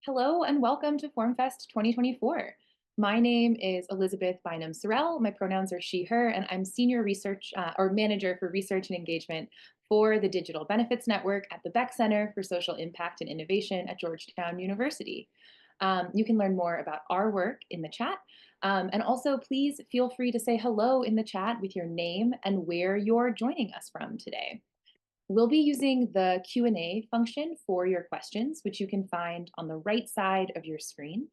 Hello and welcome to FormFest 2024. My name is Elizabeth Bynum-Sorrell. My pronouns are she, her, and I'm Senior Research or Manager for Research and Engagement for the Digital Benefits Network at the Beck Center for Social Impact and Innovation at Georgetown University. You can learn more about our work in the chat. And also, please feel free to say hello in the chat with your name and where you're joining us from today. We'll be using the Q&A function for your questions, which you can find on the right side of your screen.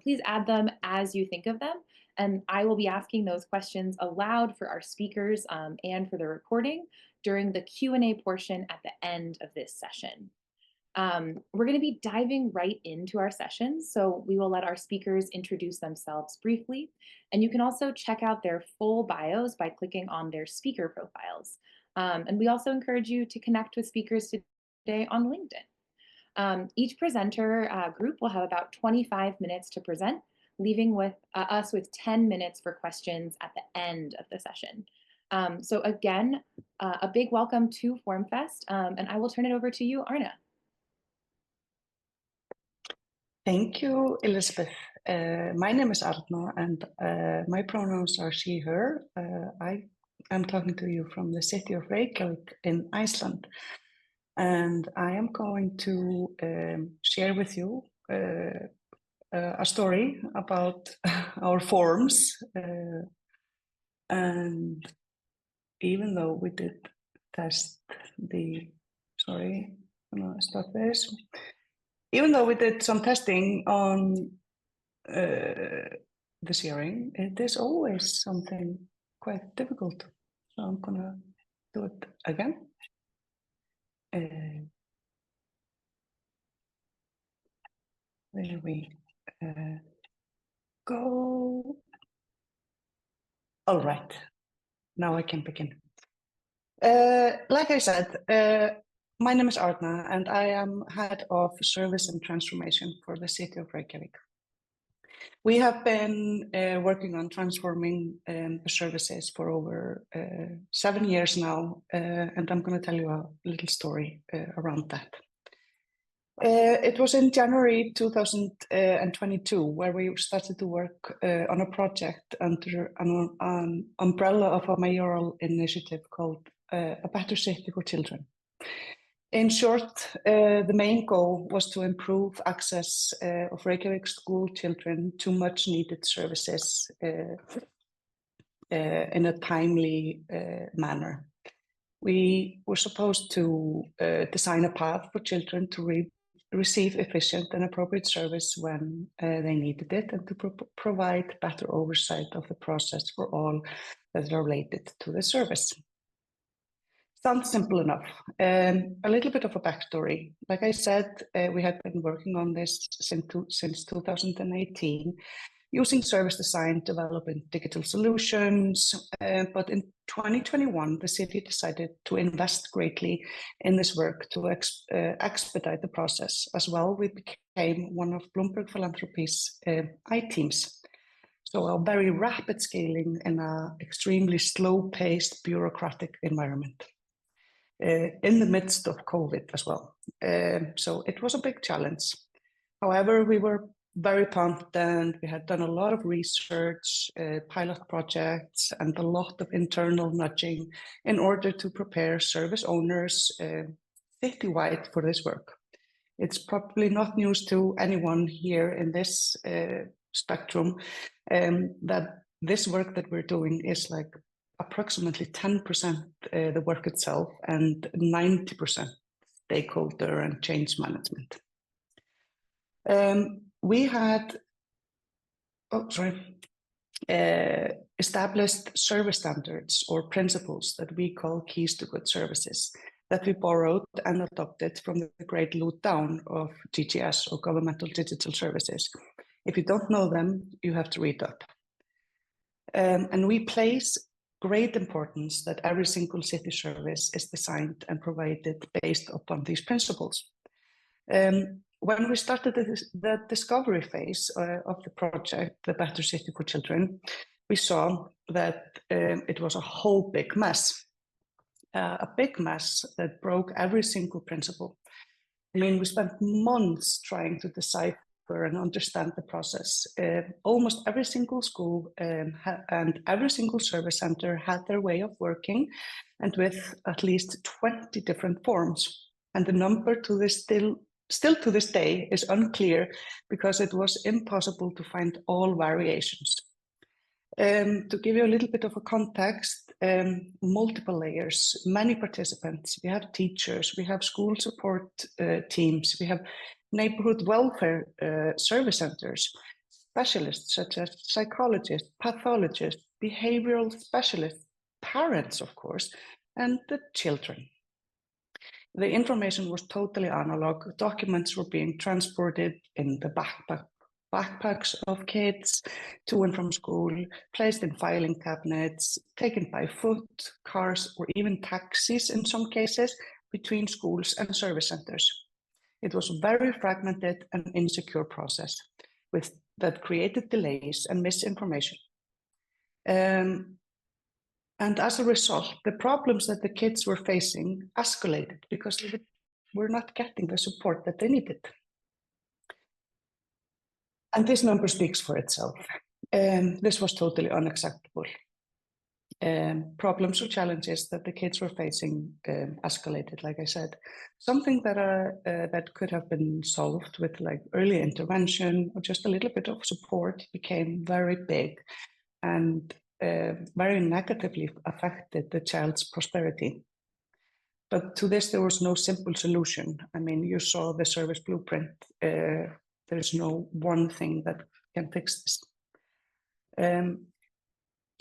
Please add them as you think of them, and I will be asking those questions aloud for our speakers and for the recording during the Q&A portion at the end of this session. We're going to be diving right into our sessions, so we will let our speakers introduce themselves briefly, and you can also check out their full bios by clicking on their speaker profiles. And we also encourage you to connect with speakers today on LinkedIn. Each presenter group will have about 25 minutes to present, leaving us with 10 minutes for questions at the end of the session. So again, a big welcome to FormFest, and I will turn it over to you, Arna. Thank you, Elizabeth. My name is Arna, and my pronouns are she, her. I'm talking to you from the City of Reykjavik in Iceland. And I am going to share with you a story about our forms. And even though we did test Even though we did some testing on the sharing, it is always something quite difficult. So I'm gonna do it again. There we go. All right, now I can begin. Like I said, my name is Arna, and I am Head of Service and Transformation for the City of Reykjavik. We have been working on transforming services for over 7 years now, and I'm going to tell you a little story around that. It was in January 2022 where we started to work on a project under an umbrella of a mayoral initiative called A Better City for Children. In short, the main goal was to improve access of Reykjavik school children to much needed services in a timely manner. We were supposed to design a path for children to receive efficient and appropriate service when they needed it, and to provide better oversight of the process for all that are related to the service. Sounds simple enough. A little bit of a backstory. Like I said, we have been working on this since 2018, using service design, developing digital solutions. But in 2021, the city decided to invest greatly in this work to expedite the process. As well, we became one of Bloomberg Philanthropies I-teams. So a very rapid scaling in an extremely slow-paced bureaucratic environment. In the midst of COVID as well. So it was a big challenge. However, we were very pumped, and we had done a lot of research, pilot projects, and a lot of internal nudging in order to prepare service owners citywide for this work. It's probably not news to anyone here in this spectrum that this work that we're doing is like approximately 10% the work itself and 90% stakeholder and change management. We had established service standards or principles that we call keys to good services that we borrowed and adopted from the great loot down of GTS, or Governmental Digital Services. If you don't know them, you have to read up. And we place great importance that every single city service is designed and provided based upon these principles. When we started the discovery phase of the project, The Better City for Children, we saw that it was a whole big mess. A big mess that broke every single principle. I mean, we spent months trying to decipher and understand the process. Almost every single school and every single service center had their way of working, and with at least 20 different forms. And the number to this still to this day is unclear, because it was impossible to find all variations. To give you a little bit of a context, multiple layers, many participants. We have teachers, we have school support teams, we have neighborhood welfare service centers, specialists such as psychologists, pathologists, behavioral specialists, parents, of course, and the children. The information was totally analog. Documents were being transported in the backpacks of kids to and from school, placed in filing cabinets, taken by foot, cars, or even taxis in some cases, between schools and service centers. It was a very fragmented and insecure process that created delays and misinformation. And as a result, the problems that the kids were facing escalated because they were not getting the support that they needed. And this number speaks for itself. This was totally unacceptable. Problems or challenges that the kids were facing escalated, like I said. Something that could have been solved with like early intervention or just a little bit of support became very big and very negatively affected the child's prosperity. But to this, there was no simple solution. I mean, you saw the service blueprint. There's no one thing that can fix this.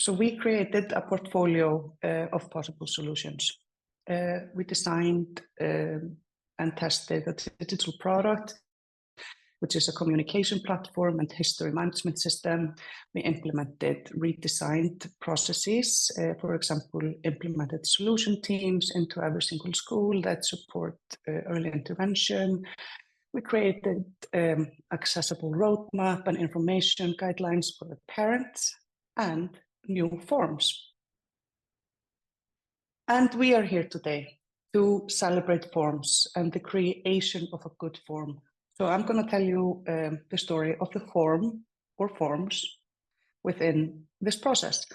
So we created a portfolio of possible solutions. We designed and tested a digital product, which is a communication platform and history management system. We implemented redesigned processes, for example, implemented solution teams into every single school that support early intervention. We created accessible roadmap and information guidelines for the parents and new forms. And we are here today to celebrate forms and the creation of a good form. So I'm going to tell you the story of the form or forms within this process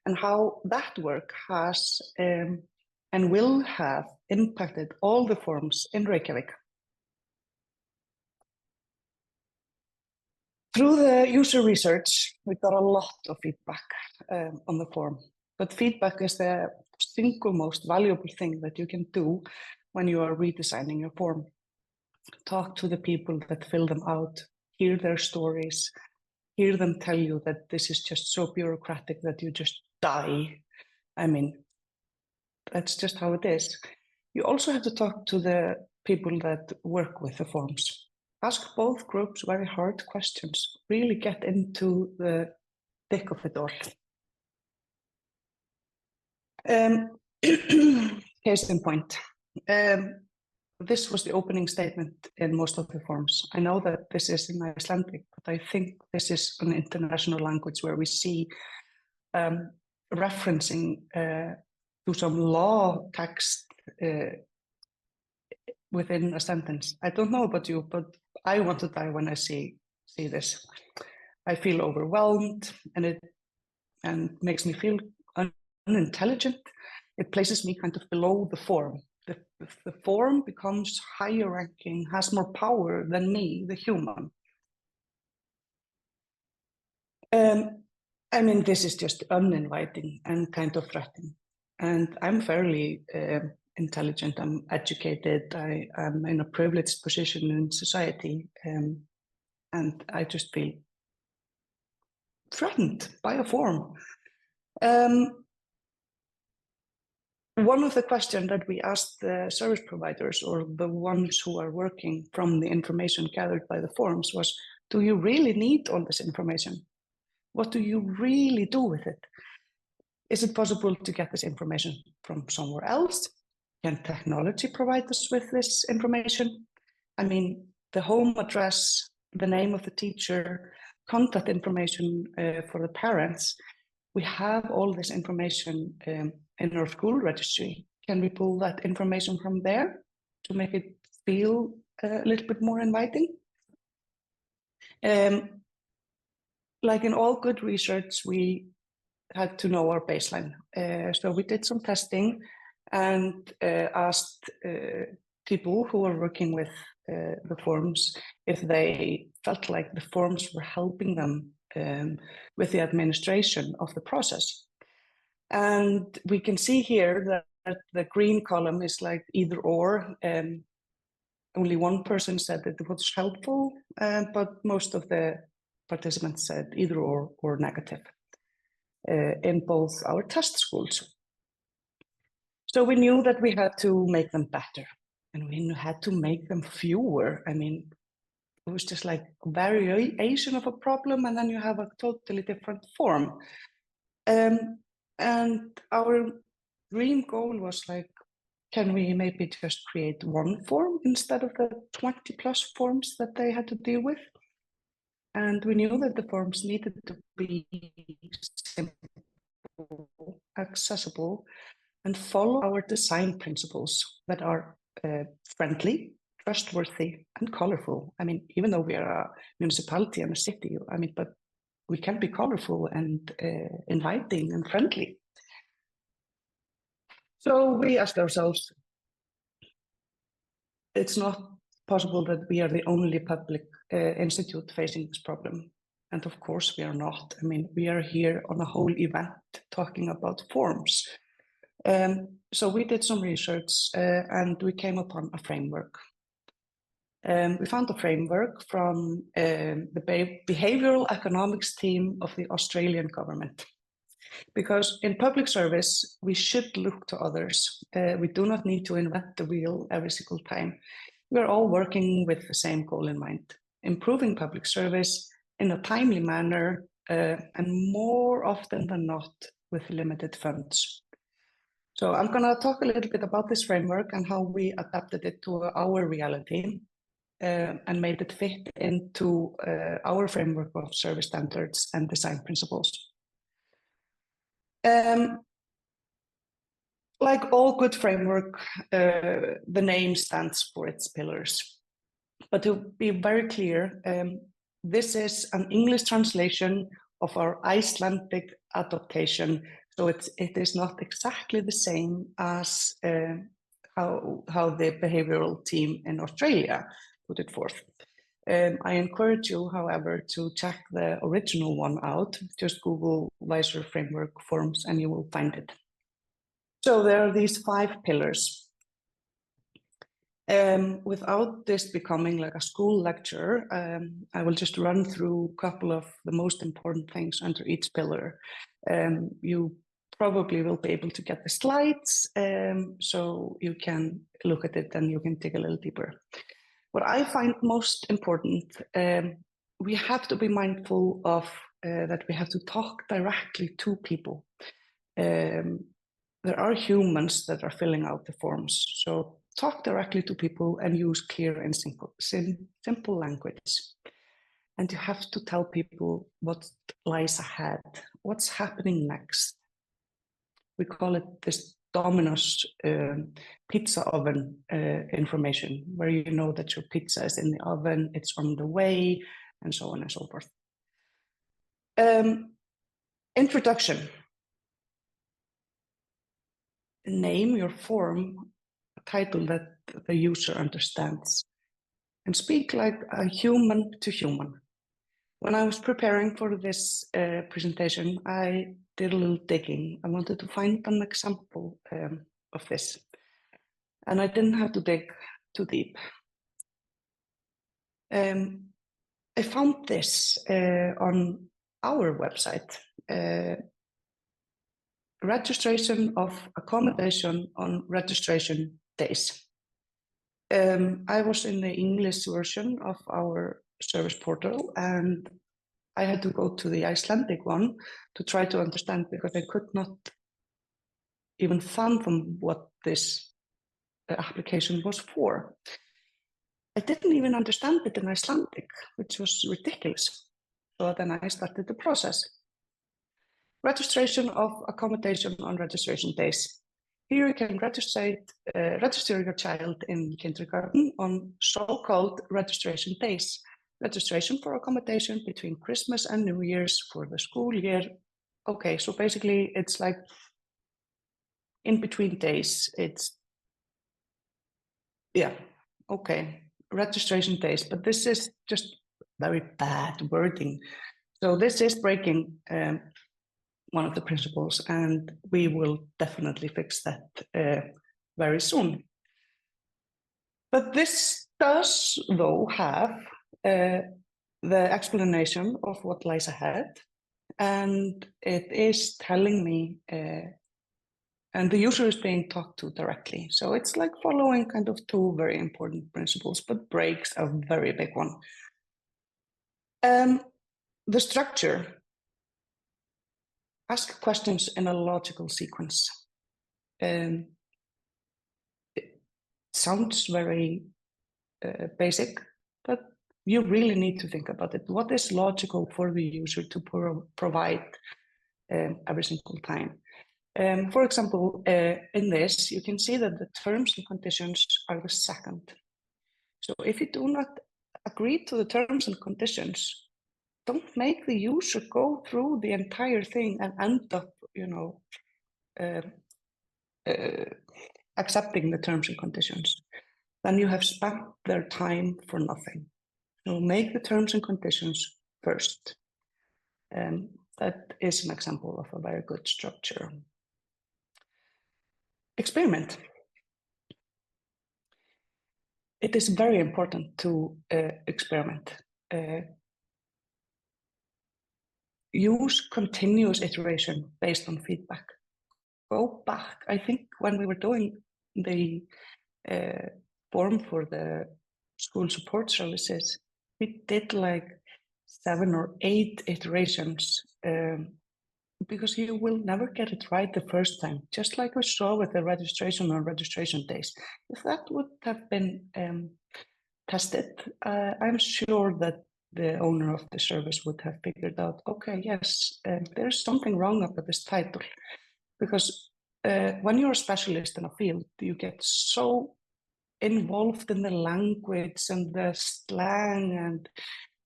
and how that work has and will have impacted all the forms in Reykjavík. Through the user research, we got a lot of feedback on the form, but feedback is the single most valuable thing that you can do when you are redesigning your form. Talk to the people that fill them out, hear their stories, hear them tell you that this is just so bureaucratic that you just die. I mean, that's just how it is. You also have to talk to the people that work with the forms. Ask both groups very hard questions. Really get into the thick of it all. Case in point. This was the opening statement in most of the forms. I know that this is in Icelandic, but I think this is an international language where we see referencing to some law text within a sentence. I don't know about you, but I want to die when I see this. I feel overwhelmed, and it makes me feel unintelligent. It places me kind of below the form. The form becomes higher ranking, has more power than me, the human. I mean, this is just uninviting and kind of threatening. And I'm fairly intelligent, I'm educated, I'm in a privileged position in society, and I just feel threatened by a form. One of the questions that we asked the service providers, or the ones who are working from the information gathered by the forms, was, do you really need all this information? What do you really do with it? Is it possible to get this information from somewhere else? Can technology provide us with this information? I mean, the home address, the name of the teacher, contact information for the parents. We have all this information in our school registry. Can we pull that information from there to make it feel a little bit more inviting. Like in all good research, we had to know our baseline. So we did some testing and asked people who were working with the forms if they felt like the forms were helping them with the administration of the process. And we can see here that the green column is like either or. Only one person said that it was helpful, but most of the participants said either or negative in both our test schools. So we knew that we had to make them better, and we had to make them fewer. I mean, it was just like a variation of a problem, and then you have a totally different form. And our dream goal was like, can we maybe just create one form instead of the 20 plus forms that they had to deal with? And we knew that the forms needed to be simple, accessible, and follow our design principles that are friendly, trustworthy, and colorful. I mean, even though we are a municipality and a city, I mean, but we can be colorful and inviting and friendly. So we asked ourselves, it's not possible that we are the only public institute facing this problem. And of course we are not. I mean, we are here on a whole event talking about forms. So we did some research and we came upon a framework. We found a framework from the behavioral economics team of the Australian government. Because in public service, we should look to others. We do not need to invent the wheel every single time. We are all working with the same goal in mind, improving public service in a timely manner and more often than not with limited funds. So I'm going to talk a little bit about this framework and how we adapted it to our reality and made it fit into our framework of service standards and design principles. Like all good framework, the name stands for its pillars. But to be very clear, this is an English translation of our Icelandic adaptation. So it is not exactly the same as how the behavioral team in Australia put it forth. I encourage you, however, to check the original one out. Just Google Wiser Framework Forms and you will find it. So there are these 5 pillars. Without this becoming like a school lecture, I will just run through a couple of the most important things under each pillar. You probably will be able to get the slides, so you can look at it and you can dig a little deeper. What I find most important, we have to be mindful of that we have to talk directly to people. There are humans that are filling out the forms, so talk directly to people and use clear and simple language. And you have to tell people what lies ahead, what's happening next. We call it this Domino's pizza oven information, where you know that your pizza is in the oven, it's on the way, and so on and so forth. Introduction. Name your form a title that the user understands and speak like a human to human. When I was preparing for this presentation, I did a little digging. I wanted to find an example of this, and I didn't have to dig too deep. I found this on our website, registration of accommodation on registration days. I was in the English version of our service portal, and I had to go to the Icelandic one to try to understand, because I could not even fathom what this application was for. I didn't even understand it in Icelandic, which was ridiculous. So then I started the process. Registration of accommodation on registration days. Here you can register your child in kindergarten on so-called registration days. Registration for accommodation between Christmas and New Year's for the school year. Okay, so basically it's like in between days. It's, yeah, okay, registration days, but this is just very bad wording. So this is breaking one of the principles, and we will definitely fix that very soon. But this does, though, have the explanation of what lies ahead, and it is telling me, and the user is being talked to directly. So it's like following kind of two very important principles, but breaks a very big one. The structure. Ask questions in a logical sequence. It sounds very basic, but you really need to think about it. What is logical for the user to provide every single time? For example, in this, you can see that the terms and conditions are the second. So if you do not agree to the terms and conditions, don't make the user go through the entire thing and end up, accepting the terms and conditions. Then you have spent their time for nothing. So make the terms and conditions first. That is an example of a very good structure. Experiment. It is very important to experiment. Use continuous iteration based on feedback. Go back. I think when we were doing the form for the school support services, we did like 7 or 8 iterations because you will never get it right the first time, just like we saw with the registration on registration days. If that would have been tested, I'm sure that the owner of the service would have figured out, okay, yes, there's something wrong about this title. Because when you're a specialist in a field, you get so involved in the language and the slang,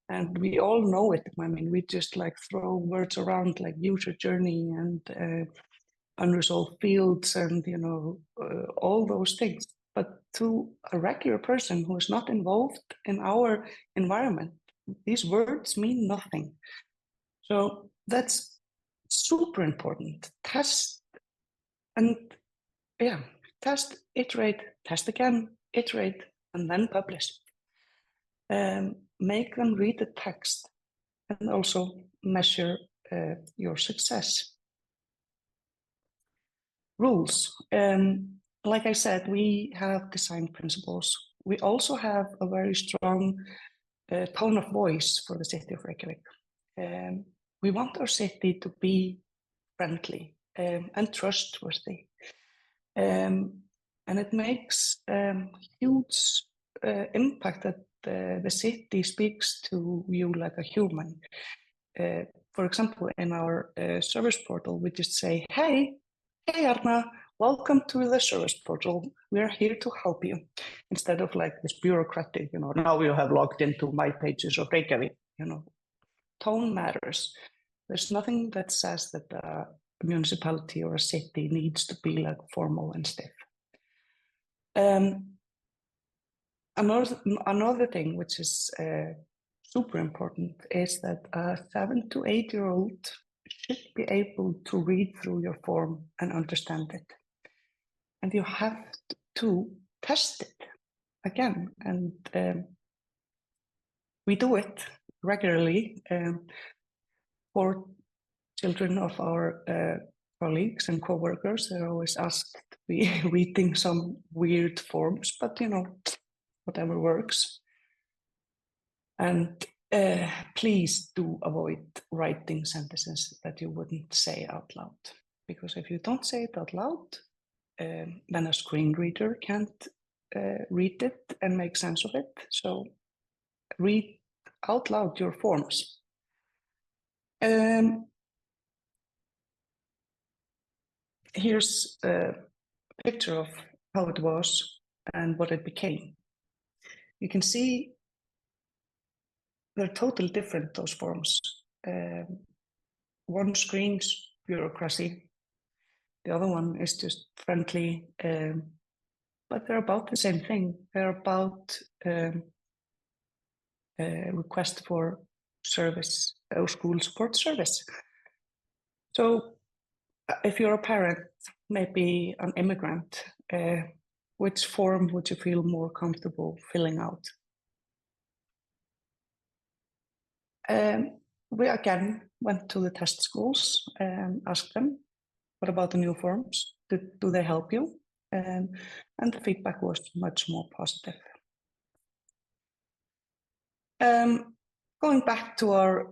and we all know it. I mean, we just like throw words around like user journey and unresolved fields and all those things. But to a regular person who is not involved in our environment, these words mean nothing. So that's super important. Test and test, iterate, test again, iterate, and then publish. Make them read the text and also measure your success. Rules. Like I said, we have design principles. We also have a very strong tone of voice for the City of Reykjavik. We want our city to be friendly and trustworthy. And it makes huge impact that the city speaks to you like a human. For example, in our service portal, we just say, hey Arna, welcome to the service portal. We are here to help you. Instead of like this bureaucratic, now you have logged into my pages of Reykjavik, tone matters. There's nothing that says that a municipality or a city needs to be like formal and stiff. Another thing which is super important is that a 7 to 8-year-old should be able to read through your form and understand it. And you have to test it again. And we do it regularly for children of our colleagues and co-workers. They're always asked to be reading some weird forms, but whatever works. And please do avoid writing sentences that you wouldn't say out loud. Because if you don't say it out loud, then a screen reader can't read it and make sense of it. So read out loud your forms. Here's a picture of how it was and what it became. You can see they're totally different, those forms. One screams bureaucracy, the other one is just friendly, but they're about the same thing. They're about request for service or school support service. So if you're a parent, maybe an immigrant, which form would you feel more comfortable filling out? We again went to the test schools and asked them, what about the new forms? Do they help you? And the feedback was much more positive. Going back to our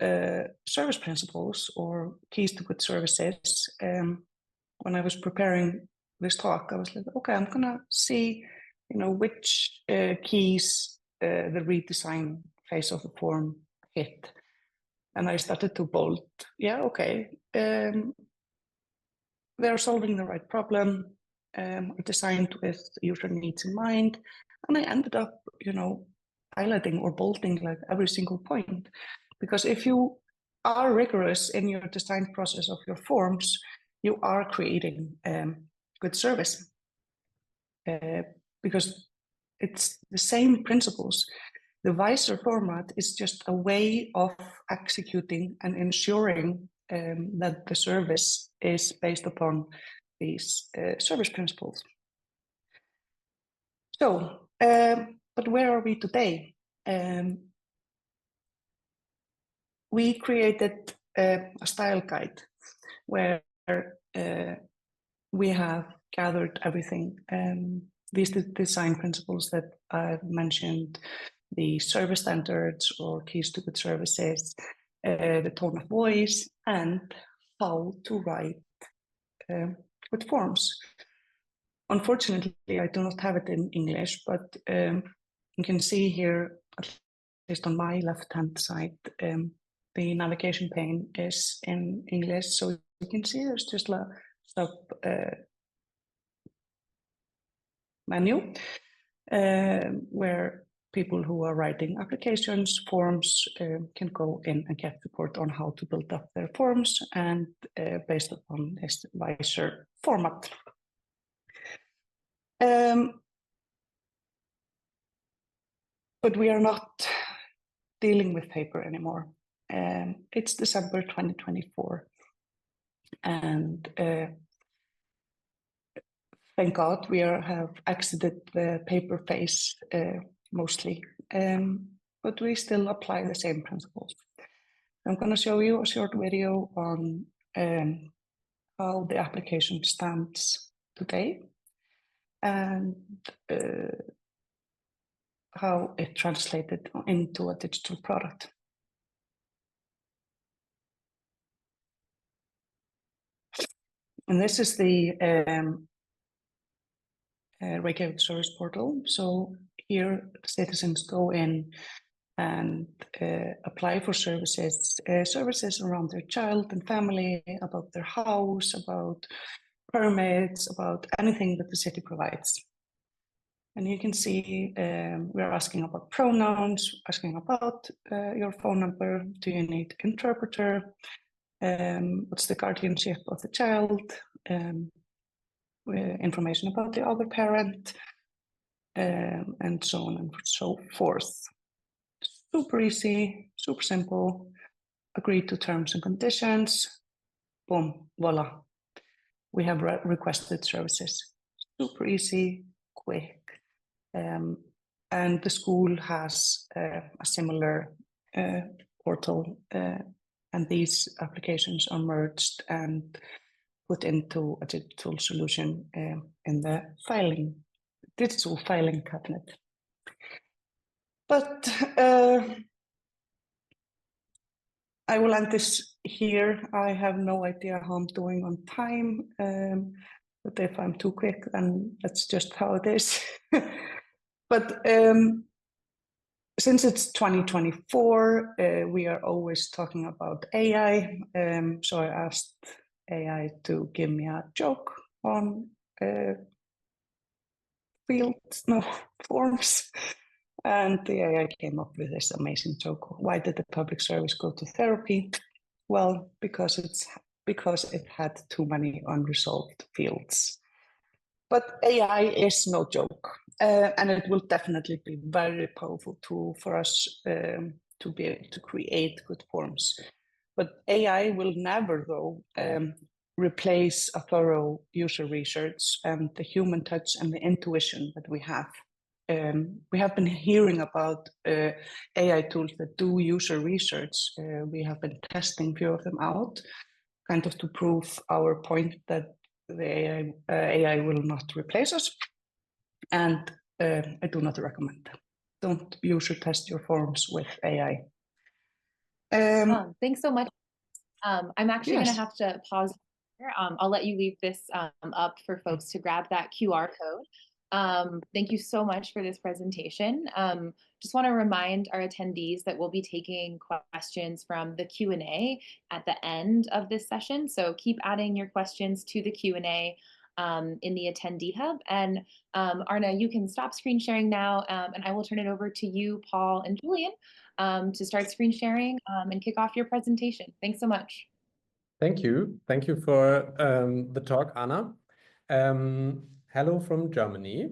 service principles or keys to good services, when I was preparing this talk, I was like, okay, I'm gonna see, which keys the redesign phase of the form hit. And I started to bold, okay, they're solving the right problem, designed with user needs in mind. And I ended up, highlighting or bolding like every single point. Because if you are rigorous in your design process of your forms, you are creating good service. Because it's the same principles. The Visor format is just a way of executing and ensuring that the service is based upon these service principles. So, but where are we today? We created a style guide where we have gathered everything. These design principles that I've mentioned, the service standards or keys to good services, the tone of voice, and how to write good forms. Unfortunately, I do not have it in English, but you can see here, at least on my left-hand side, the navigation pane is in English. So you can see there's just a sub menu where people who are writing applications, forms, can go in and get support on how to build up their forms and based upon this Visor format. But we are not dealing with paper anymore. It's December 2024. And thank God we have exited the paper phase mostly, but we still apply the same principles. I'm going to show you a short video on how the application stands today and how it translated into a digital product. And this is the Reykjavik service portal. So here citizens go in and apply for services around their child and family, about their house, about permits, about anything that the city provides. And you can see we're asking about pronouns, asking about your phone number, do you need interpreter, what's the guardianship of the child, information about the other parent, and so on and so forth. Super easy, super simple, agree to terms and conditions, boom, voila. We have requested services. Super easy, quick. And the school has a similar portal, and these applications are merged and put into a digital solution in the digital filing cabinet. But I will end this here. I have no idea how I'm doing on time, but if I'm too quick, then that's just how it is. But since it's 2024, we are always talking about AI. So I asked AI to give me a joke on fields, no forms. And the AI came up with this amazing joke. Why did the public service go to therapy? Well, because it had too many unresolved fields. But AI is no joke, and it will definitely be very powerful tool for us to be able to create good forms. But AI will never, though, replace a thorough user research and the human touch and the intuition that we have. We have been hearing about AI tools that do user research. We have been testing a few of them out, kind of to prove our point that the AI will not replace us. And I do not recommend them. Don't user test your forms with AI. Thanks so much. I'm actually going to Yes. have to pause here. I'll let you leave this up for folks to grab that QR code. Thank you so much for this presentation. Just want to remind our attendees that we'll be taking questions from the Q&A at the end of this session. So keep adding your questions to the Q&A in the attendee hub. And Arna, you can stop screen sharing now, and I will turn it over to you, Paul and Julian, to start screen sharing and kick off your presentation. Thanks so much. Thank you. Thank you for the talk, Anna. Hello from Germany.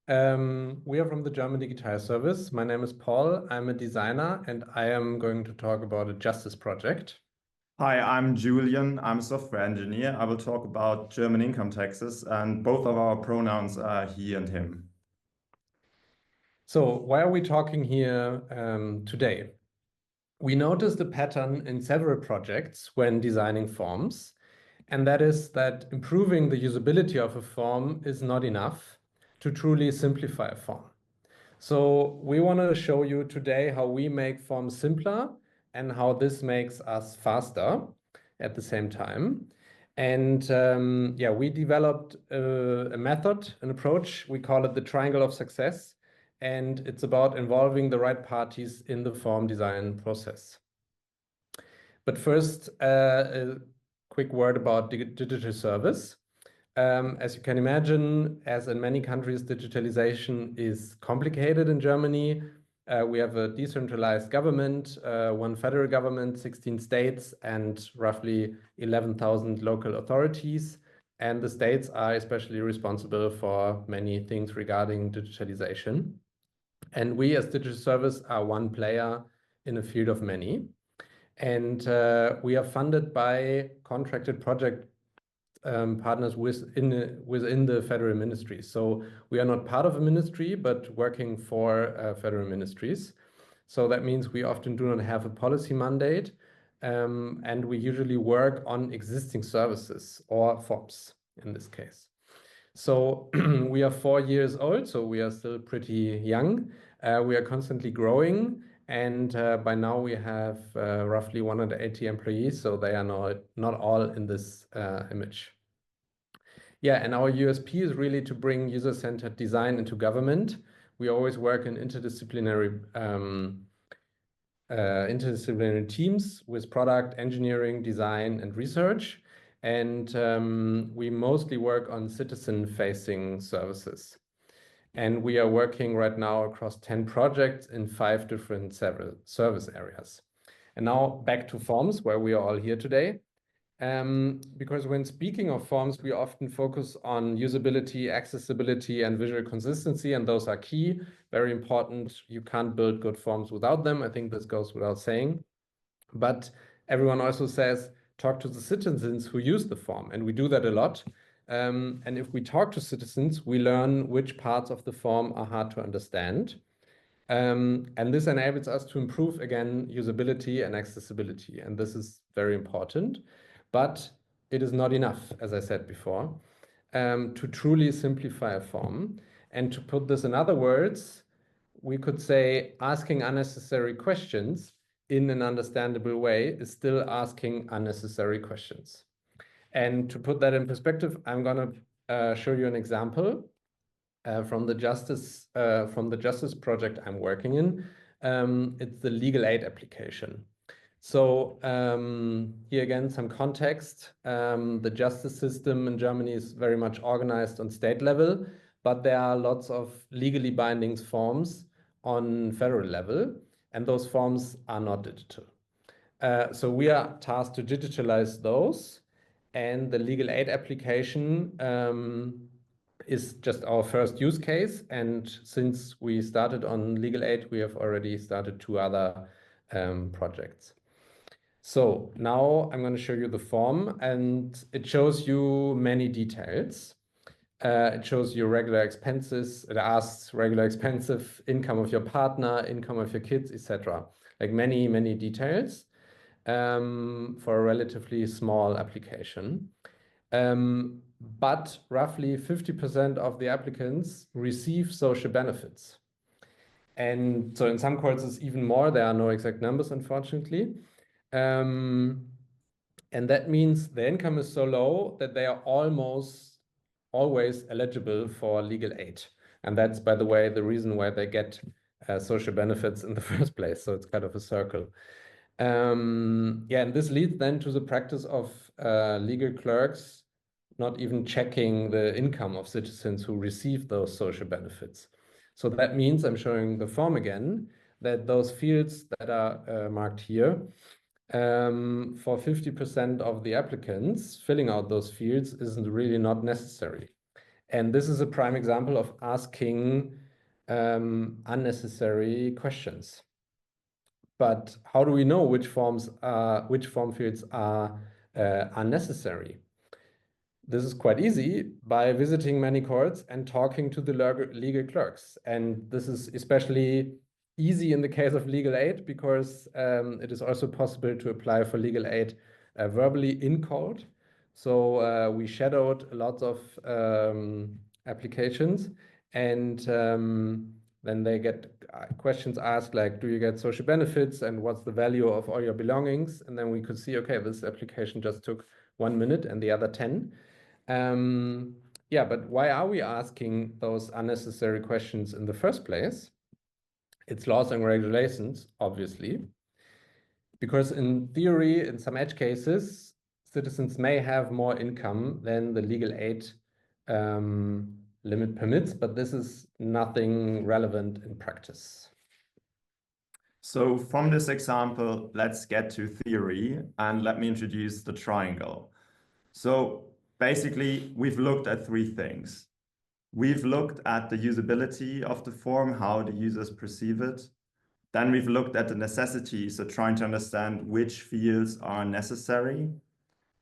We are from the German DigitalService. My name is Paul. I'm a designer, and I am going to talk about a justice project. Hi, I'm Julian. I'm a software engineer. I will talk about German income taxes, and both of our pronouns are he and him. So why are we talking here today? We noticed a pattern in several projects when designing forms, and that is that improving the usability of a form is not enough to truly simplify a form. So we want to show you today how we make forms simpler and how this makes us faster at the same time. And yeah, we developed a method, an approach. We call it the triangle of success. And it's about involving the right parties in the form design process. But first, a quick word about digital service. As you can imagine, as in many countries, digitalization is complicated in Germany. We have a decentralized government, one federal government, 16 states, and roughly 11,000 local authorities. And the states are especially responsible for many things regarding digitalization. And we as digital service are one player in a field of many. And we are funded by contracted project partners within the federal ministry. So we are not part of a ministry, but working for federal ministries. So that means we often do not have a policy mandate, and we usually work on existing services or forms in this case. So we are 4 years old, so we are still pretty young. We are constantly growing, and by now we have roughly 180 employees, so they are not all in this image. Yeah, and our USP is really to bring user-centered design into government. We always work in interdisciplinary teams with product, engineering, design, and research. And we mostly work on citizen-facing services. And we are working right now across 10 projects in 5 different service areas. And now back to forms, where we are all here today. Because when speaking of forms, we often focus on usability, accessibility, and visual consistency, and those are key, very important. You can't build good forms without them. I think this goes without saying. But everyone also says, talk to the citizens who use the form, and we do that a lot. And if we talk to citizens, we learn which parts of the form are hard to understand. And this enables us to improve, again, usability and accessibility. And this is very important. But it is not enough, as I said before, to truly simplify a form. And to put this in other words, we could say asking unnecessary questions in an understandable way is still asking unnecessary questions. And to put that in perspective, I'm going to show you an example from the justice project I'm working in. It's the legal aid application. So here again, some context. The justice system in Germany is very much organized on state level. but there are lots of legally binding forms on federal level, and those forms are not digital. So we are tasked to digitalize those, and the legal aid application is just our first use case. And since we started on legal aid, we have already started 2 other projects. So now I'm going to show you the form, and it shows you many details. It shows you regular expenses. It asks regular expensive income of your partner, income of your kids, etc. Like many, many details for a relatively small application. But roughly 50% of the applicants receive social benefits. And so in some courses, even more. There are no exact numbers, unfortunately. And that means the income is so low that they are almost always eligible for legal aid. And that's, by the way, the reason why they get social benefits in the first place. So it's kind of a circle. Yeah, and this leads then to the practice of legal clerks not even checking the income of citizens who receive those social benefits. So that means, I'm showing the form again, that those fields that are marked here, for 50% of the applicants, filling out those fields isn't really not necessary. And this is a prime example of asking unnecessary questions. But how do we know which form fields are unnecessary? This is quite easy by visiting many courts and talking to the legal clerks. And this is especially easy in the case of legal aid because it is also possible to apply for legal aid verbally in court. So we shadowed lots of applications, and then they get questions asked like, do you get social benefits and what's the value of all your belongings? And then we could see, okay, this application just took 1 minute and the other 10. Yeah, but why are we asking those unnecessary questions in the first place? It's laws and regulations, obviously, because in theory, in some edge cases, citizens may have more income than the legal aid limit permits, but this is nothing relevant in practice. So from this example, let's get to theory, and let me introduce the triangle. So basically, we've looked at 3 things. We've looked at the usability of the form, how the users perceive it. Then we've looked at the necessities, so trying to understand which fields are necessary.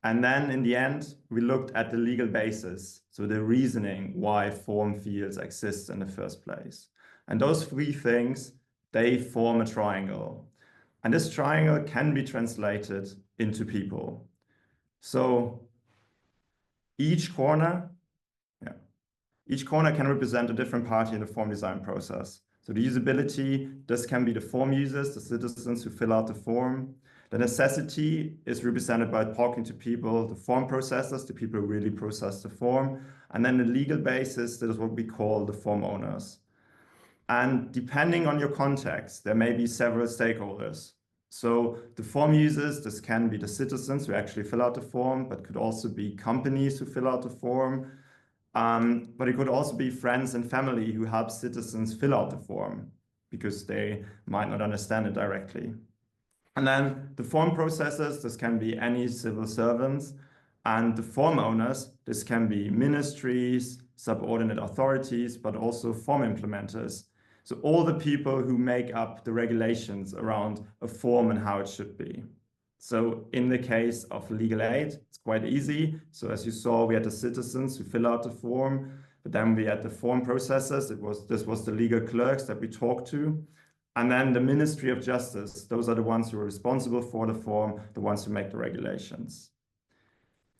And then in the end, we looked at the legal basis, so the reasoning why form fields exist in the first place. And those 3 things, they form a triangle. And this triangle can be translated into people. So each corner can represent a different party in the form design process. So the usability, this can be the form users, the citizens who fill out the form. The necessity is represented by talking to people, the form processors, the people who really process the form. And then the legal basis, that is what we call the form owners. And depending on your context, there may be several stakeholders. So the form users, this can be the citizens who actually fill out the form, but could also be companies who fill out the form. But it could also be friends and family who help citizens fill out the form because they might not understand it directly. And then the form processors, this can be any civil servants. And the form owners, this can be ministries, subordinate authorities, but also form implementers. So all the people who make up the regulations around a form and how it should be. So in the case of legal aid, it's quite easy. So as you saw, we had the citizens who fill out the form, but then we had the form processors. This was the legal clerks that we talked to. And then the Ministry of Justice, those are the ones who are responsible for the form, the ones who make the regulations.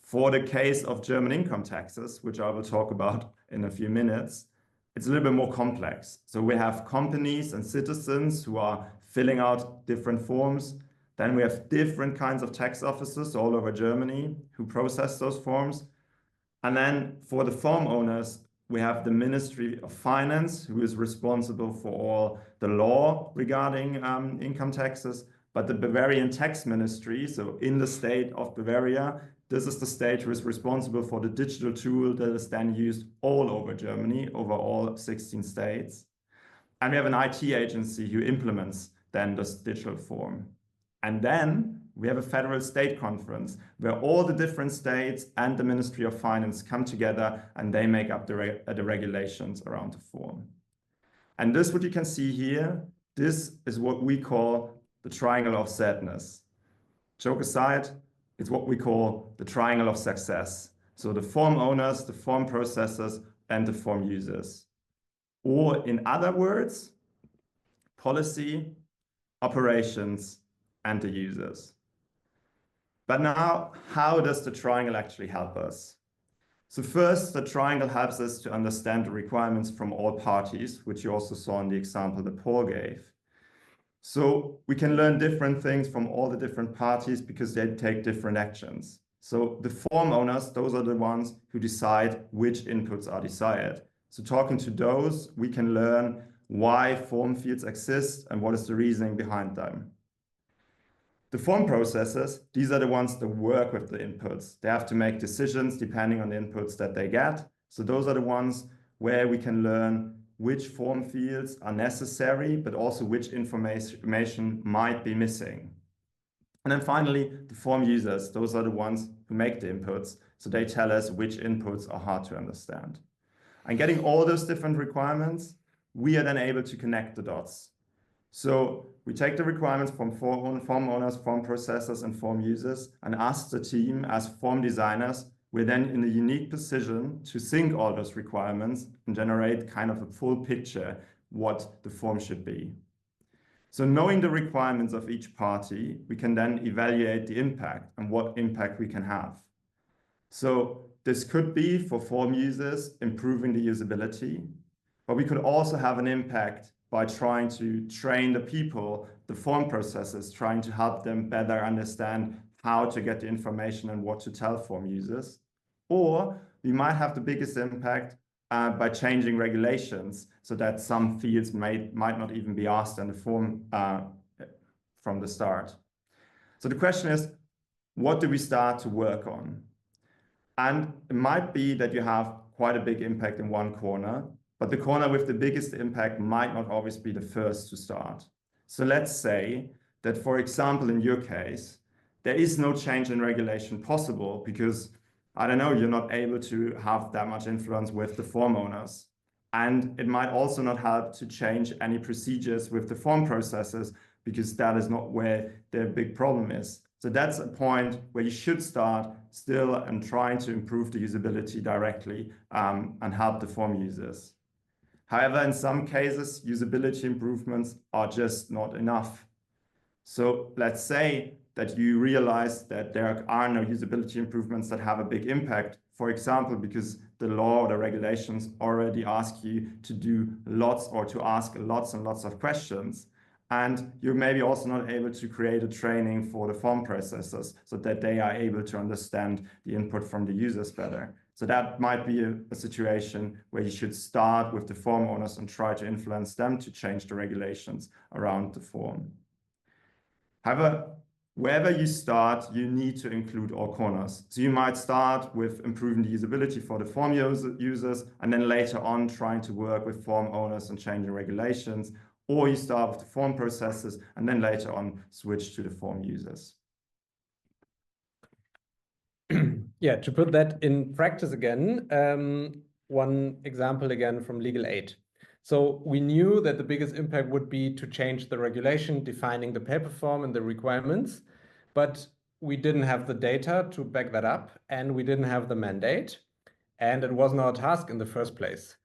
For the case of German income taxes, which I will talk about in a few minutes, it's a little bit more complex. So we have companies and citizens who are filling out different forms. Then we have different kinds of tax officers all over Germany who process those forms. And then for the form owners, we have the Ministry of Finance, who is responsible for all the law regarding income taxes. But the Bavarian Tax Ministry, so in the state of Bavaria, this is the state who is responsible for the digital tool that is then used all over Germany, over all 16 states. And we have an IT agency who implements then this digital form. And then we have a federal state conference where all the different states and the Ministry of Finance come together and they make up the regulations around the form. And this, what you can see here, this is what we call the triangle of sadness. Joke aside, it's what we call the triangle of success. So the form owners, the form processors, and the form users. Or in other words, policy, operations, and the users. But now, how does the triangle actually help us? So first, the triangle helps us to understand the requirements from all parties, which you also saw in the example that Paul gave. So we can learn different things from all the different parties because they take different actions. So the form owners, those are the ones who decide which inputs are desired. So talking to those, we can learn why form fields exist and what is the reasoning behind them. The form processors, these are the ones that work with the inputs. They have to make decisions depending on the inputs that they get. So those are the ones where we can learn which form fields are necessary, but also which information might be missing. And then finally, the form users, those are the ones who make the inputs. So they tell us which inputs are hard to understand. And getting all those different requirements, we are then able to connect the dots. So we take the requirements from form owners, form processors, and form users, and ask the team as form designers, we're then in a unique position to sync all those requirements and generate kind of a full picture what the form should be. So knowing the requirements of each party, we can then evaluate the impact and what impact we can have. So this could be for form users, improving the usability, but we could also have an impact by trying to train the people, the form processors, trying to help them better understand how to get the information and what to tell form users. Or we might have the biggest impact by changing regulations so that some fields might not even be asked in the form from the start. So the question is, what do we start to work on? And it might be that you have quite a big impact in one corner, but the corner with the biggest impact might not always be the first to start. So let's say that, for example, in your case, there is no change in regulation possible because, I don't know, you're not able to have that much influence with the form owners. And it might also not help to change any procedures with the form processors because that is not where the big problem is. So that's a point where you should start still and trying to improve the usability directly and help the form users. However, in some cases, usability improvements are just not enough. So let's say that you realize that there are no usability improvements that have a big impact. For example, because the law or the regulations already ask you to do lots or to ask lots and lots of questions. And you're maybe also not able to create a training for the form processors so that they are able to understand the input from the users better. So that might be a situation where you should start with the form owners and try to influence them to change the regulations around the form. However, wherever you start, you need to include all corners. So you might start with improving the usability for the form users, and then later on trying to work with form owners and changing regulations, or you start with the form processes and then later on switch to the form users. Yeah, to put that in practice again, one example again from legal aid. So we knew that the biggest impact would be to change the regulation, defining the paper form and the requirements, but we didn't have the data to back that up, and we didn't have the mandate, and it wasn't our task in the first place.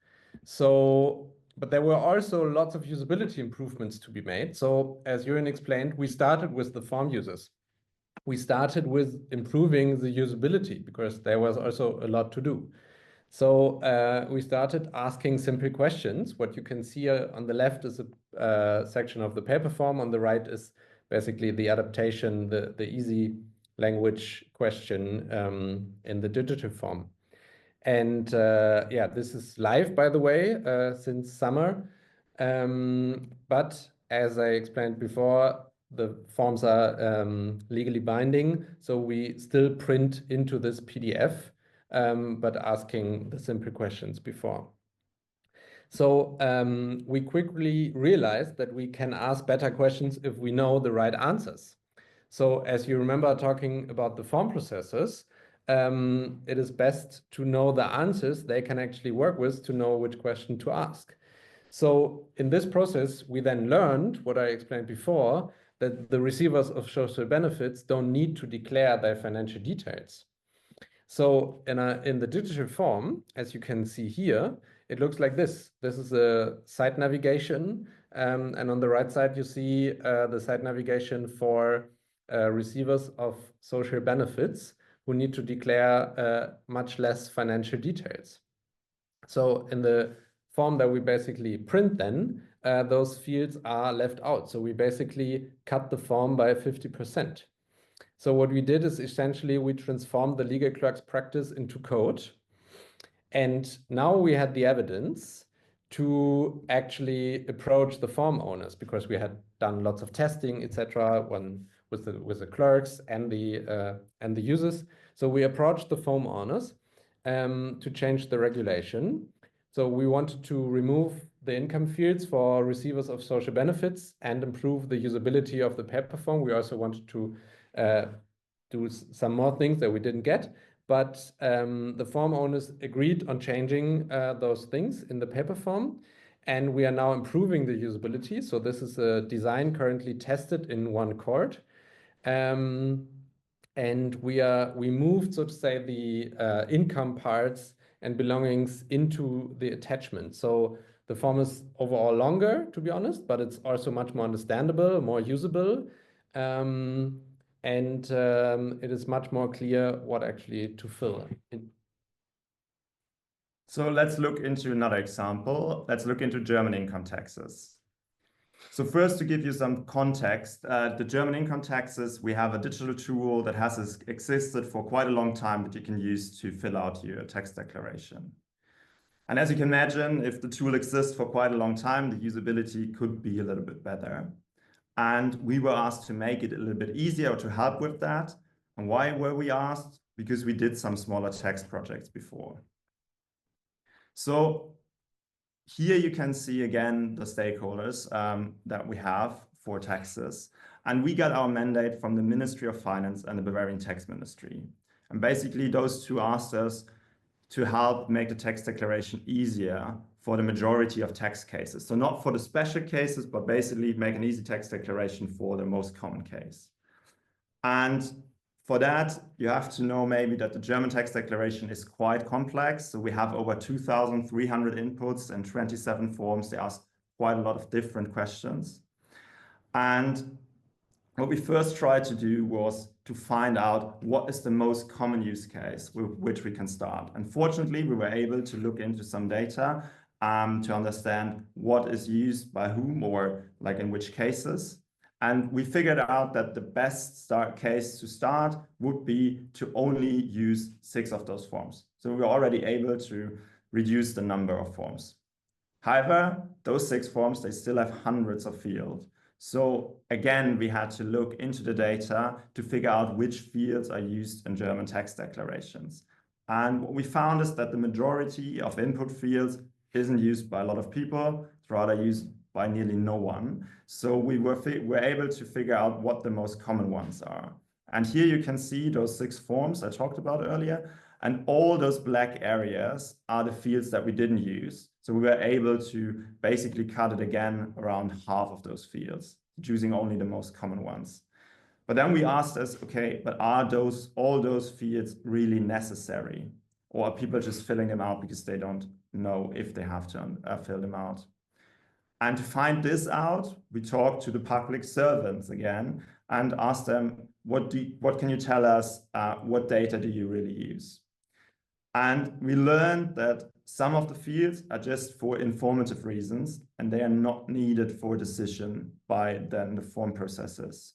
So, but there were also lots of usability improvements to be made. So as Jürgen explained, we started with the form users. We started with improving the usability because there was also a lot to do. So we started asking simple questions. What you can see on the left is a section of the paper form. On the right is basically the adaptation, the easy language question in the digital form. And yeah, this is live, by the way, since summer. But as I explained before, the forms are legally binding. So we still print into this PDF, but asking the simple questions before. So we quickly realized that we can ask better questions if we know the right answers. So as you remember talking about the form processors, it is best to know the answers they can actually work with to know which question to ask. So in this process, we then learned what I explained before, that the receivers of social benefits don't need to declare their financial details. So in the digital form, as you can see here, it looks like this. This is a site navigation. And on the right side, you see the site navigation for receivers of social benefits who need to declare much less financial details. So in the form that we basically print then, those fields are left out. So we basically cut the form by 50%. So what we did is essentially we transformed the legal clerk's practice into code. And now we had the evidence to actually approach the form owners, because we had done lots of testing, etc., with the clerks and the users. So we approached the form owners to change the regulation. So we wanted to remove the income fields for receivers of social benefits and improve the usability of the paper form. We also wanted to do some more things that we didn't get, but the form owners agreed on changing those things in the paper form, and we are now improving the usability. So this is a design currently tested in one court, and we moved, so to say, the income parts and belongings into the attachment. So the form is overall longer, to be honest, but it's also much more understandable, more usable. And it is much more clear what actually to fill in. So let's look into another example. Let's look into German income taxes. So first, to give you some context, the German income taxes, we have a digital tool that has existed for quite a long time that you can use to fill out your tax declaration. And as you can imagine, if the tool exists for quite a long time, the usability could be a little bit better. And we were asked to make it a little bit easier, to help with that. And why were we asked? Because we did some smaller tax projects before. So here you can see again the stakeholders that we have for taxes. And we got our mandate from the Ministry of Finance and the Bavarian Tax Ministry. And basically those two asked us to help make the tax declaration easier for the majority of tax cases. So not for the special cases, but basically make an easy tax declaration for the most common case. And for that, you have to know maybe that the German tax declaration is quite complex. So we have over 2,300 inputs and 27 forms. They ask quite a lot of different questions. And what we first tried to do was to find out what is the most common use case with which we can start. Unfortunately, we were able to look into some data to understand what is used by whom or like in which cases. And we figured out that the best case to start would be to only use 6 of those forms. So we were already able to reduce the number of forms. However, those 6 forms, they still have hundreds of fields. So again, we had to look into the data to figure out which fields are used in German tax declarations. And what we found is that the majority of input fields isn't used by a lot of people, it's rather used by nearly no one. So we were able to figure out what the most common ones are. And here you can see those 6 forms I talked about earlier, and all those black areas are the fields that we didn't use. So we were able to basically cut it again around half of those fields, choosing only the most common ones. But then we asked us, okay, but are all those fields really necessary? Or are people just filling them out because they don't know if they have to fill them out? And to find this out, we talked to the public servants again and asked them, what can you tell us? What data do you really use? And we learned that some of the fields are just for informative reasons, and they are not needed for decision by then the form processors.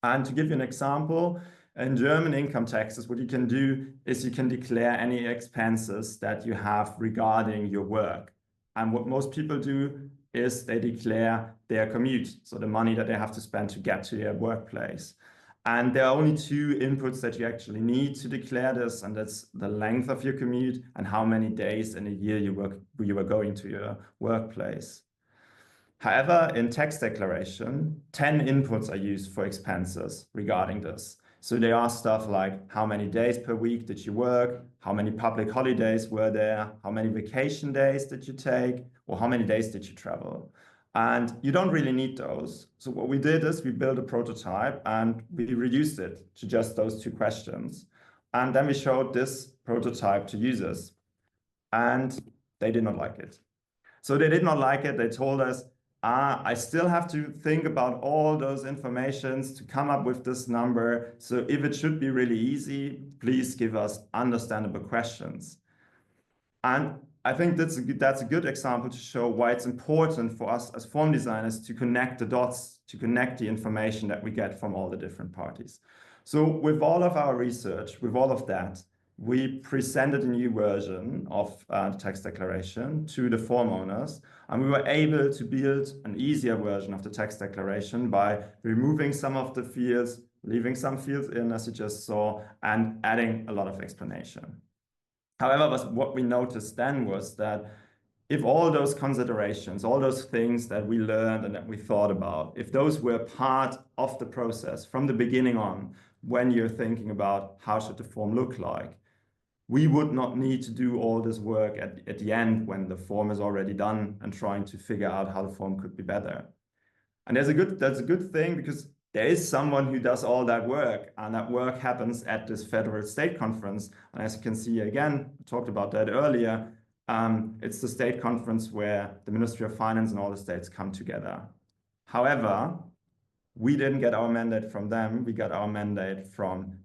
And to give you an example, in German income taxes, what you can do is you can declare any expenses that you have regarding your work. And what most people do is they declare their commute, so the money that they have to spend to get to their workplace. And there are only two inputs that you actually need to declare this, and that's the length of your commute and how many days in a year you were going to your workplace. However, in tax declaration, 10 inputs are used for expenses regarding this. So they are stuff like how many days per week did you work, how many public holidays were there, how many vacation days did you take, or how many days did you travel? And you don't really need those. So what we did is we built a prototype and we reduced it to just those two questions. And then we showed this prototype to users, and they did not like it. So they did not like it. They told us, I still have to think about all those informations to come up with this number. So if it should be really easy, please give us understandable questions. And I think that's a good example to show why it's important for us as form designers to connect the dots, to connect the information that we get from all the different parties. So with all of our research, with all of that, we presented a new version of the tax declaration to the form owners, and we were able to build an easier version of the tax declaration by removing some of the fields, leaving some fields in, as you just saw, and adding a lot of explanation. However, what we noticed then was that if all those considerations, all those things that we learned and that we thought about, if those were part of the process from the beginning on, when you're thinking about how should the form look like, we would not need to do all this work at the end when the form is already done and trying to figure out how the form could be better. And that's a good thing, because there is someone who does all that work, and that work happens at this federal state conference. And as you can see, again, we talked about that earlier, it's the state conference where the Ministry of Finance and all the states come together. However, we didn't get our mandate from them. We got our mandate from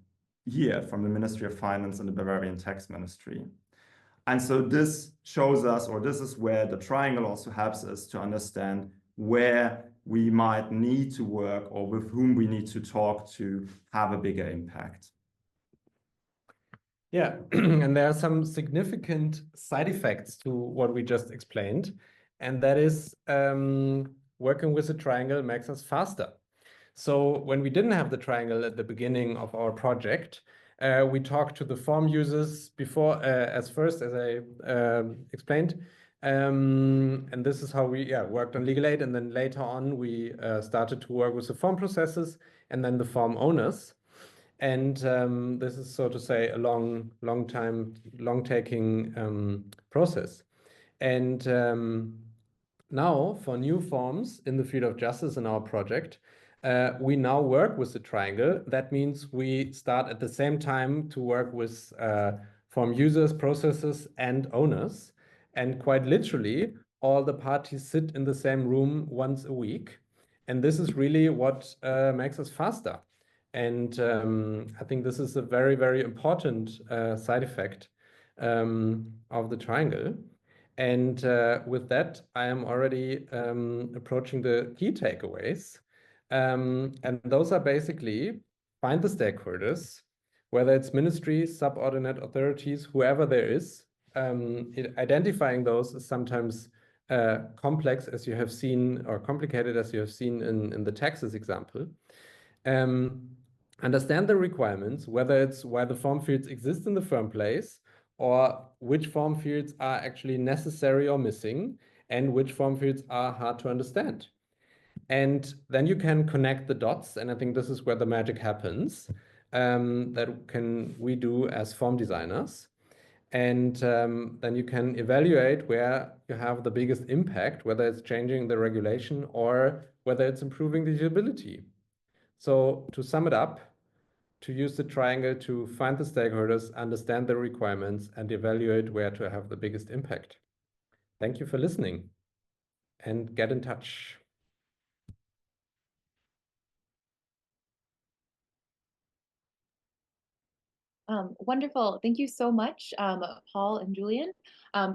here, from the Ministry of Finance and the Bavarian Tax Ministry. And so this shows us, or this is where the triangle also helps us to understand where we might need to work or with whom we need to talk to have a bigger impact. Yeah, and there are some significant side effects to what we just explained, and that is working with a triangle makes us faster. So when we didn't have the triangle at the beginning of our project, we talked to the form users before, as I explained, and this is how we worked on Legal Aid, and then later on we started to work with the form processes and then the form owners. And this is, so to say, a long taking process. And now for new forms in the field of justice in our project, we now work with the triangle. That means we start at the same time to work with form users, processes, and owners. And quite literally, all the parties sit in the same room once a week. And this is really what makes us faster. And I think this is a very, very important side effect of the triangle. And with that, I am already approaching the key takeaways. And those are basically find the stakeholders, whether it's ministries, subordinate authorities, whoever there is. Identifying those is sometimes complex, as you have seen, or complicated, as you have seen in the taxes example. Understand the requirements, whether it's why the form fields exist in the first place, or which form fields are actually necessary or missing, and which form fields are hard to understand. And then you can connect the dots, and I think this is where the magic happens, that we do as form designers. And then you can evaluate where you have the biggest impact, whether it's changing the regulation or whether it's improving the usability. So to sum it up, to use the triangle to find the stakeholders, understand the requirements, and evaluate where to have the biggest impact. Thank you for listening, and get in touch. Wonderful. Thank you so much, Paul and Julian,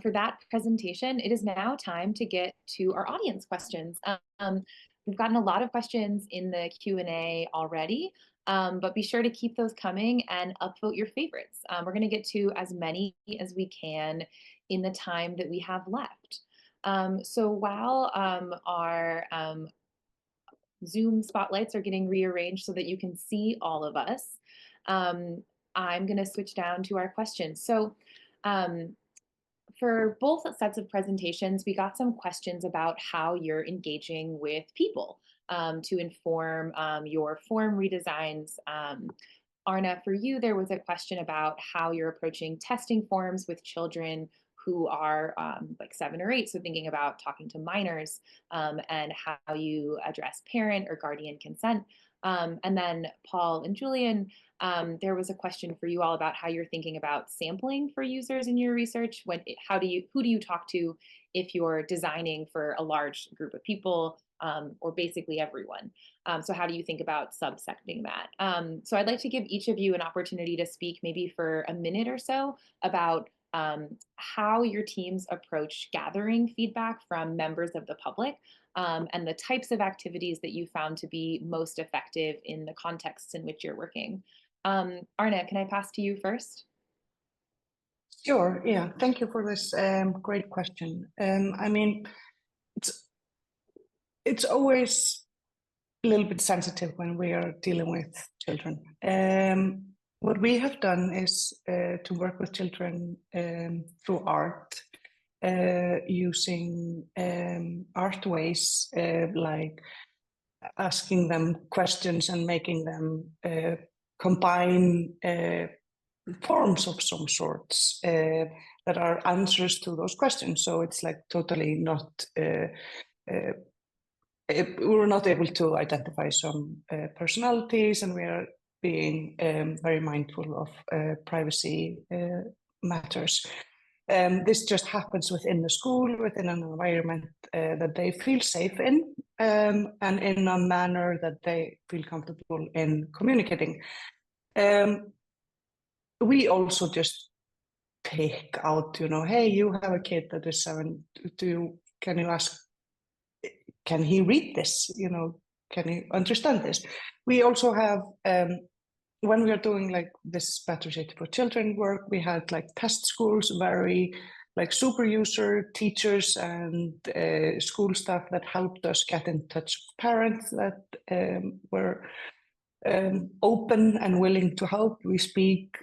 for that presentation. It is now time to get to our audience questions. We've gotten a lot of questions in the Q&A already, but be sure to keep those coming and upvote your favorites. We're going to get to as many as we can in the time that we have left. So while our Zoom spotlights are getting rearranged so that you can see all of us, I'm going to switch down to our questions. So for both sets of presentations, we got some questions about how you're engaging with people to inform your form redesigns. Arna, for you, there was a question about how you're approaching testing forms with children who are like 7 or 8, so thinking about talking to minors, and how you address parent or guardian consent. And then Paul and Julian, there was a question for you all about how you're thinking about sampling for users in your research. Who do you talk to if you're designing for a large group of people, or basically everyone? So how do you think about subsecting that? So I'd like to give each of you an opportunity to speak maybe for a minute or so about how your teams approach gathering feedback from members of the public, and the types of activities that you found to be most effective in the contexts in which you're working. Arna, can I pass to you first? Sure, yeah, thank you for this great question. I mean, it's always a little bit sensitive when we are dealing with children. What we have done is to work with children through art, using art ways, like asking them questions and making them combine forms of some sorts that are answers to those questions. So it's like totally not, we were not able to identify some personalities, and we are being very mindful of privacy matters. This just happens within the school, within an environment that they feel safe in, and in a manner that they feel comfortable in communicating. We also just pick out, hey, you have a kid that is 7. Can you ask, can he read this? Can he understand this? We also have, when we are doing like this Better City for Children work, we had like test schools, very like super user teachers and school staff that helped us get in touch with parents that were open and willing to help. We speak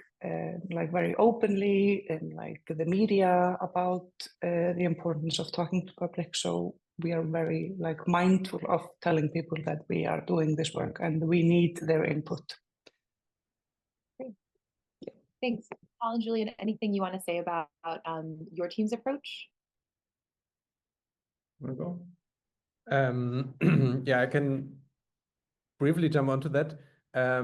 like very openly in like the media about the importance of talking to public. So we are very like mindful of telling people that we are doing this work and we need their input. Great. Yeah. Thanks. Paul and Julian, anything you want to say about your team's approach? Want to go? Yeah, I can briefly jump onto that. I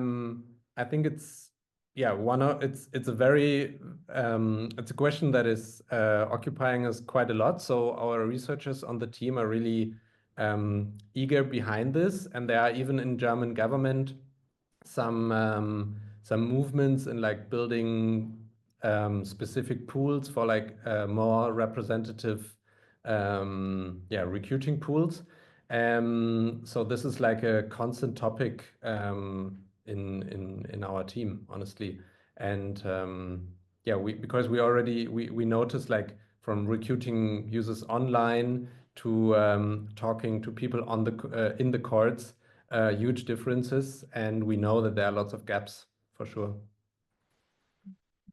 think it's it's a very it's a question that is occupying us quite a lot. So our researchers on the team are really eager behind this, and there are even in German government some movements in like building specific pools for like more representative recruiting pools. So this is like a constant topic in our team, honestly. And because we noticed like from recruiting users online to talking to people on the in the courts, huge differences, and we know that there are lots of gaps for sure.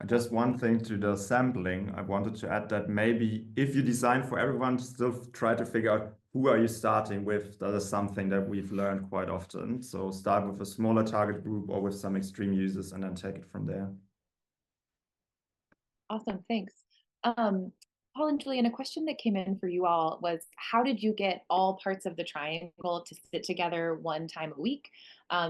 Just one thing to the sampling, I wanted to add that maybe if you design for everyone, still try to figure out who are you starting with. That is something that we've learned quite often. So start with a smaller target group or with some extreme users and then take it from there. Awesome, thanks. Paul and Julian, a question that came in for you all was, how did you get all parts of the triangle to sit together one time a week?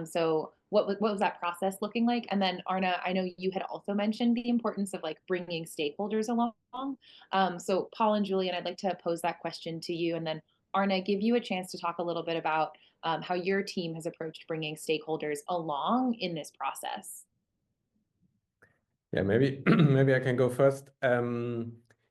So what was that process looking like? And then Arna, I know you had also mentioned the importance of like bringing stakeholders along. So Paul and Julian, I'd like to pose that question to you, and then Arna, give you a chance to talk a little bit about how your team has approached bringing stakeholders along in this process. Yeah, maybe maybe I can go first.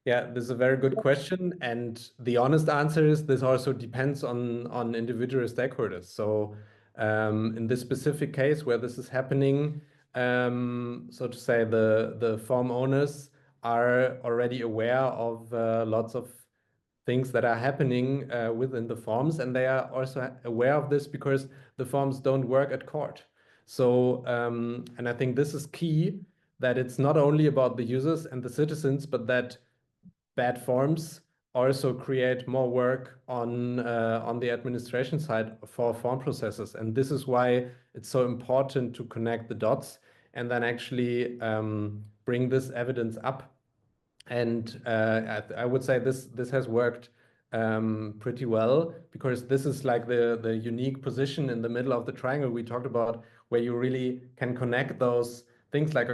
Yeah, this is a very good question, and the honest answer is this also depends on individual stakeholders. So in this specific case where this is happening, so to say, the farm owners are already aware of lots of things that are happening within the forms, and they are also aware of this because the forms don't work at court. So, and I think this is key, that it's not only about the users and the citizens, but that bad forms also create more work on the administration side for form processes. And this is why it's so important to connect the dots and then actually bring this evidence up. And I would say this has worked pretty well, because this is like the unique position in the middle of the triangle we talked about, where you really can connect those things like,